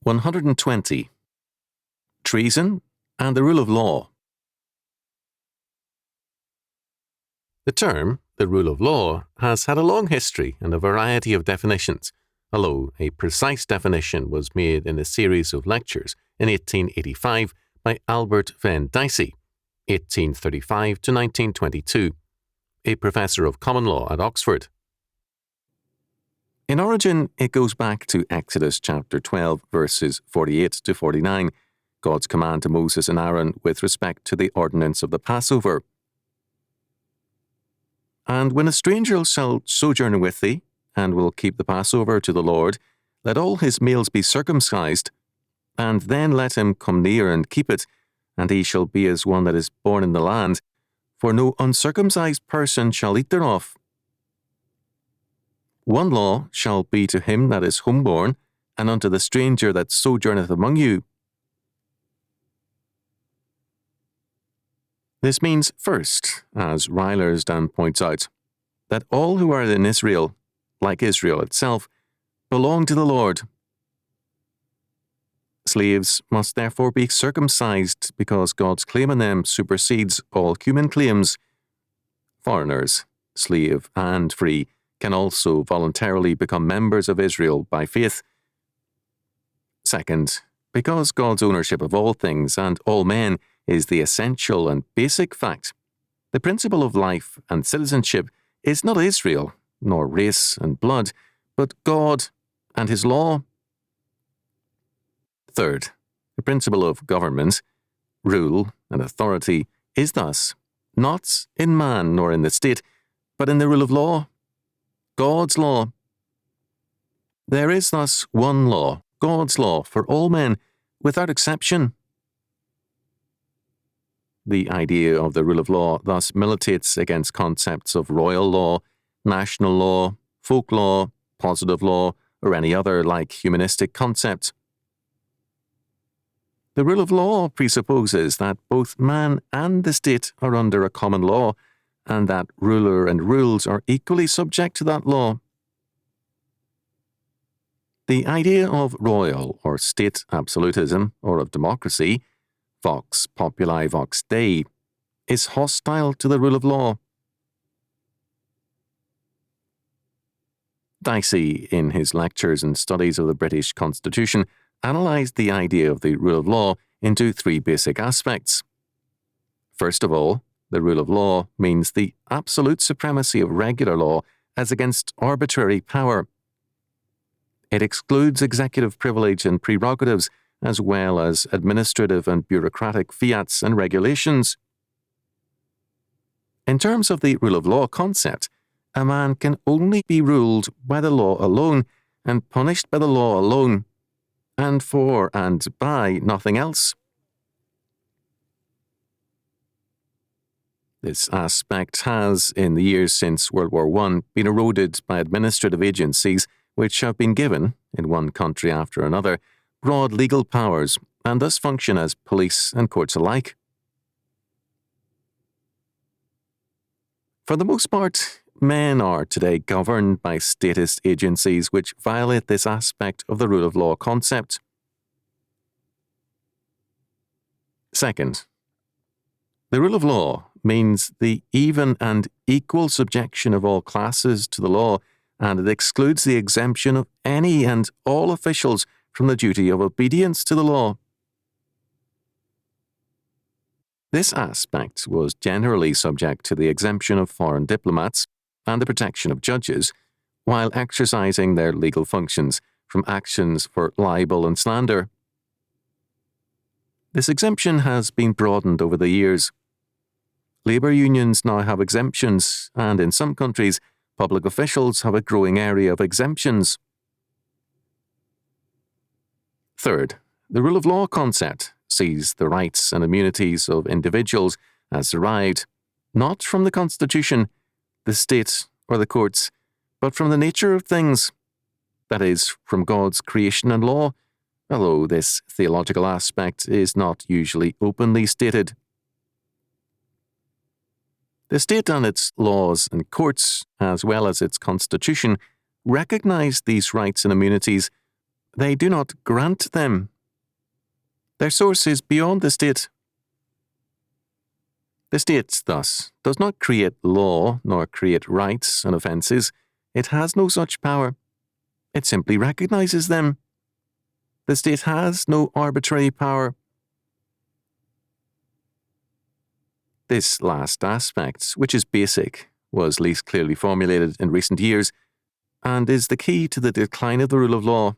120. Treason and the rule of law. The term, the rule of law, has had a long history and a variety of definitions, although a precise definition was made in a series of lectures in 1885 by Albert Venn Dicey, 1835 to 1922, a professor of common law at Oxford. In origin, it goes back to Exodus chapter 12, verses 48 to 49, God's command to Moses and Aaron with respect to the ordinance of the Passover. And when a stranger shall sojourn with thee, and will keep the Passover to the Lord, let all his males be circumcised, and then let him come near and keep it, and he shall be as one that is born in the land, for no uncircumcised person shall eat thereof. One law shall be to him that is homeborn, and unto the stranger that sojourneth among you. This means, first, as Rylersdon points out, that all who are in Israel, like Israel itself, belong to the Lord. Slaves must therefore be circumcised because God's claim on them supersedes all human claims. Foreigners, slave and free, can also voluntarily become members of Israel by faith. Second, because God's ownership of all things and all men is the essential and basic fact, the principle of life and citizenship is not Israel, nor race and blood, but God and His law. Third, the principle of government, rule, and authority is thus not in man nor in the state, but in the rule of law, God's law. There is thus one law, God's law, for all men, without exception. The idea of the rule of law thus militates against concepts of royal law, national law, folk law, positive law, or any other like humanistic concept. The rule of law presupposes that both man and the state are under a common law, and that ruler and rules are equally subject to that law. The idea of royal or state absolutism, or of democracy, vox populi vox Dei, is hostile to the rule of law. Dicey, in his lectures and studies of the British Constitution, analysed the idea of the rule of law into three basic aspects. First of all, the rule of law means the absolute supremacy of regular law as against arbitrary power. It excludes executive privilege and prerogatives, as well as administrative and bureaucratic fiats and regulations. In terms of the rule of law concept, a man can only be ruled by the law alone and punished by the law alone, and for and by nothing else. This aspect has, in the years since World War I, been eroded by administrative agencies which have been given, in one country after another, broad legal powers and thus function as police and courts alike. For the most part, men are today governed by statist agencies which violate this aspect of the rule of law concept. Second, the rule of law means the even and equal subjection of all classes to the law, and it excludes the exemption of any and all officials from the duty of obedience to the law. This aspect was generally subject to the exemption of foreign diplomats and the protection of judges, while exercising their legal functions from actions for libel and slander. This exemption has been broadened over the years. Labour unions now have exemptions, and in some countries, public officials have a growing area of exemptions. Third, the rule of law concept sees the rights and immunities of individuals as derived not from the Constitution, the state, or the courts, but from the nature of things, that is, from God's creation and law, although this theological aspect is not usually openly stated. The state and its laws and courts, as well as its constitution, recognize these rights and immunities, They do not grant them. Their source is beyond the state. The state, thus, does not create law nor create rights and offences. It has no such power. It simply recognizes them. The state has no arbitrary power. This last aspect, which is basic, was least clearly formulated in recent years and is the key to the decline of the rule of law.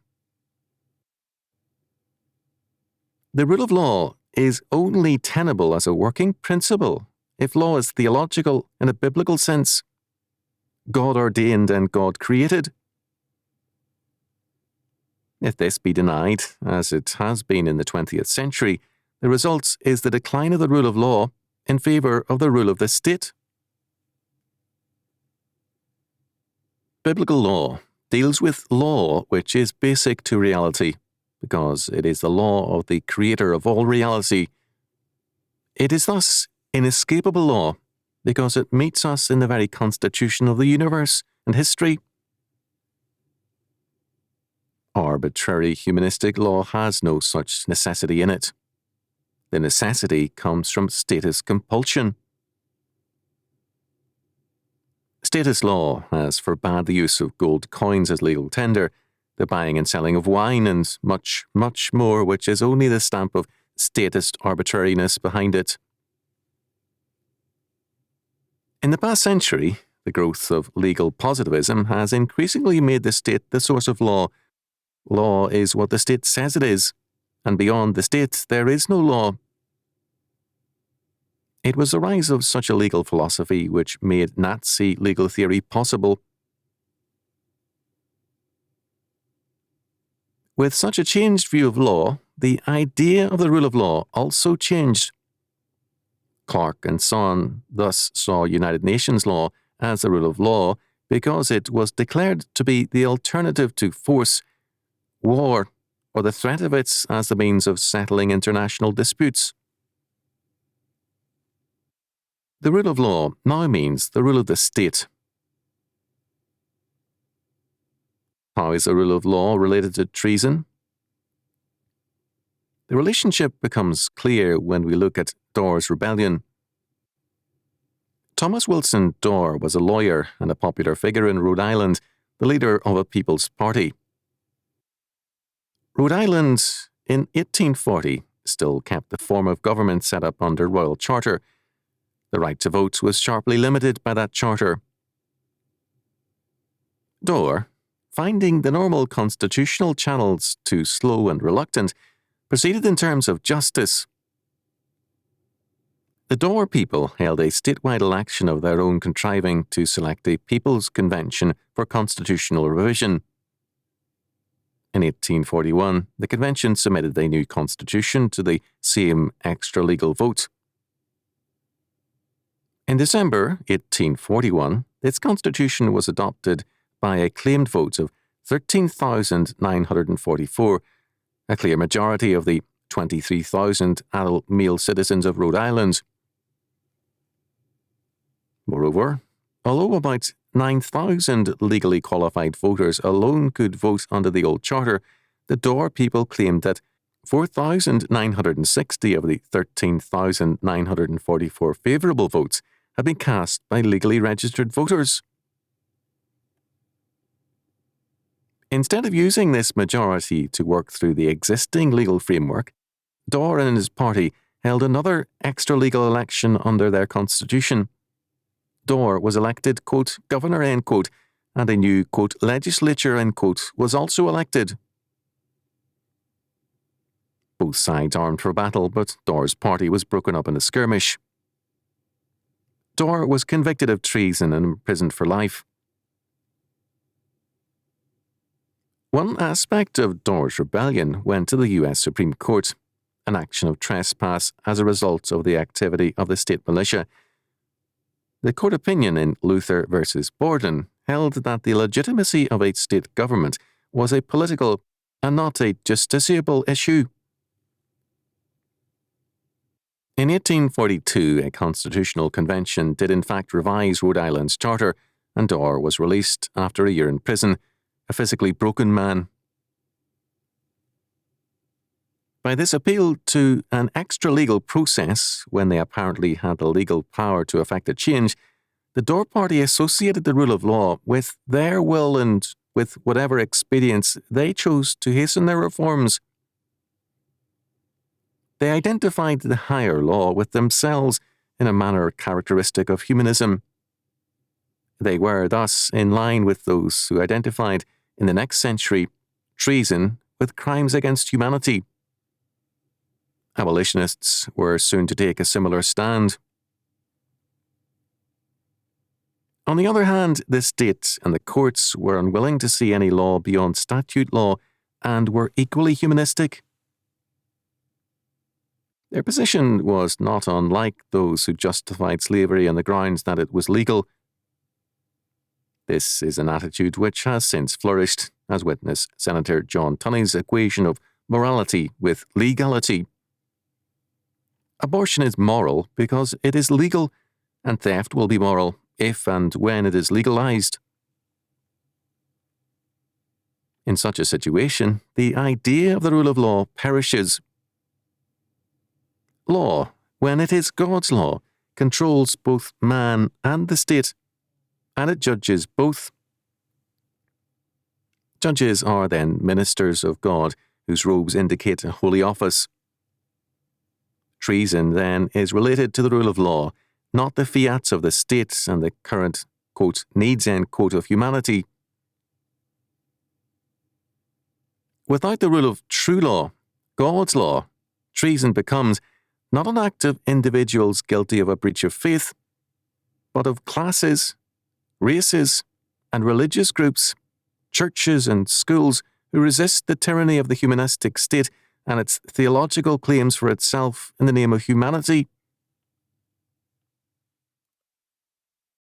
The rule of law is only tenable as a working principle if law is theological in a biblical sense, God ordained and God created. If this be denied, as it has been in the 20th century, the result is the decline of the rule of law in favour of the rule of the state. Biblical law deals with law which is basic to reality, because it is the law of the creator of all reality. It is thus inescapable law, because it meets us in the very constitution of the universe and history. Arbitrary humanistic law has no such necessity in it. The necessity comes from status compulsion. Status law has forbade the use of gold coins as legal tender, the buying and selling of wine, and much, much more, which is only the stamp of statist arbitrariness behind it. In the past century, the growth of legal positivism has increasingly made the state the source of law. Law is what the state says it is, and beyond the state there is no law. It was the rise of such a legal philosophy which made Nazi legal theory possible. With such a changed view of law, the idea of the rule of law also changed. Clark and Son thus saw United Nations law as the rule of law because it was declared to be the alternative to force, war, or the threat of it as the means of settling international disputes. The rule of law now means the rule of the state. How is the rule of law related to treason? The relationship becomes clear when we look at Dorr's rebellion. Thomas Wilson Dorr was a lawyer and a popular figure in Rhode Island, the leader of a People's Party. Rhode Island, in 1840, still kept the form of government set up under Royal Charter. The right to vote was sharply limited by that charter. Dorr, finding the normal constitutional channels too slow and reluctant, proceeded in terms of justice. The Dorr people held a statewide election of their own contriving to select a People's Convention for constitutional revision. In 1841, the convention submitted a new constitution to the same extra-legal vote. In December 1841, its constitution was adopted by a claimed vote of 13,944, a clear majority of the 23,000 adult male citizens of Rhode Island. Moreover, although about 9,000 legally qualified voters alone could vote under the old charter, the Dorr people claimed that 4,960 of the 13,944 favourable votes had been cast by legally registered voters. Instead of using this majority to work through the existing legal framework, Dorr and his party held another extra-legal election under their constitution. Dorr was elected, quote, governor, end quote, and a new, quote, legislature, end quote, was also elected. Both sides armed for battle, but Dorr's party was broken up in a skirmish. Dorr was convicted of treason and imprisoned for life. One aspect of Dorr's rebellion went to the U.S. Supreme Court, an action of trespass as a result of the activity of the state militia. The court opinion in Luther v. Borden held that the legitimacy of a state government was a political and not a justiciable issue. In 1842, a constitutional convention did in fact revise Rhode Island's charter, and Dorr was released after a year in prison, a physically broken man. By this appeal to an extra-legal process, when they apparently had the legal power to effect a change, the Dorr Party associated the rule of law with their will and with whatever expedients they chose to hasten their reforms. They identified the higher law with themselves in a manner characteristic of humanism. They were thus in line with those who identified, in the next century, treason with crimes against humanity. Abolitionists were soon to take a similar stand. On the other hand, the state and the courts were unwilling to see any law beyond statute law and were equally humanistic. Their position was not unlike those who justified slavery on the grounds that it was legal. This is an attitude which has since flourished, as witness Senator John Tunney's equation of morality with legality. Abortion is moral because it is legal, and theft will be moral if and when it is legalized. In such a situation, the idea of the rule of law perishes. Law, when it is God's law, controls both man and the state, and it judges both. Judges are then ministers of God, whose robes indicate a holy office. Treason, then, is related to the rule of law, not the fiats of the state and the current, quote, needs, end quote, of humanity. Without the rule of true law, God's law, treason becomes not an act of individuals guilty of a breach of faith, but of classes, races, and religious groups, churches and schools who resist the tyranny of the humanistic state and its theological claims for itself in the name of humanity.